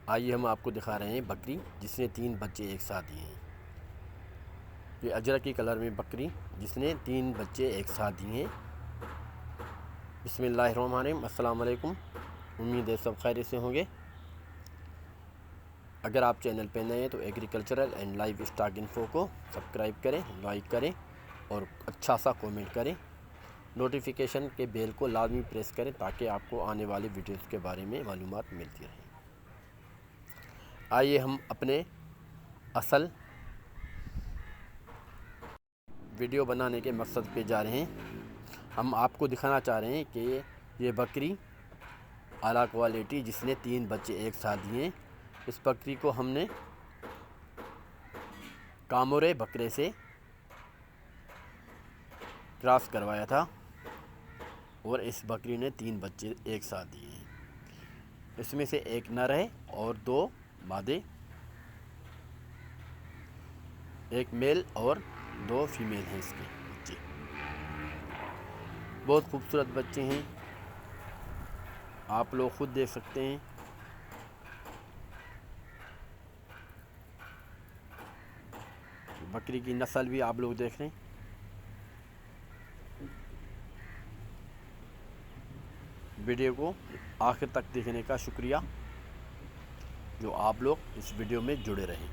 آئیے ہم آپ کو دکھا رہے ہیں بکری جس نے 3 بچے ایک ساتھ دیے ہیں۔ یہ اجرکی کلر میں بکری جس نے 3 بچے ایک ساتھ دیے ہیں۔ بسم اللہ الرحمن الرحیم۔ السلام علیکم، امید ہے سب خیریت سے ہوں گے۔ اگر آپ چینل پہ نئے ہیں تو agricultural and life stock info کو سبسکرائب کریں، لائک کریں اور اچھا سا کومنٹ کریں۔ نوٹیفیکیشن کے بیل کو لازمی پریس کریں تاکہ آپ کو آنے والی ویڈیوز کے بارے میں معلومات ملتی رہیں۔ آئیے ہم اپنے اصل ویڈیو بنانے کے مقصد پہ جا رہے ہیں۔ ہم آپ کو دکھانا چاہ رہے ہیں کہ یہ بکری اعلیٰ کوالٹی جس نے 3 بچے ایک ساتھ دیے ہیں، اس بکری کو ہم نے کامورے بکرے سے کراس کروایا تھا اور اس بکری نے 3 بچے ایک ساتھ دیے ہیں۔ اس میں سے ایک نر ہے اور 2 مادے، ایک میل اور 2 فیمیل ہیں اس کے بچے۔ بہت خوبصورت بچے ہیں، آپ لوگ خود دیکھ سکتے ہیں۔ بکری کی نسل بھی آپ لوگ دیکھ رہے ہیں۔ ویڈیو کو آخر تک دیکھنے کا شکریہ جو آپ لوگ اس ویڈیو میں جڑے رہیں۔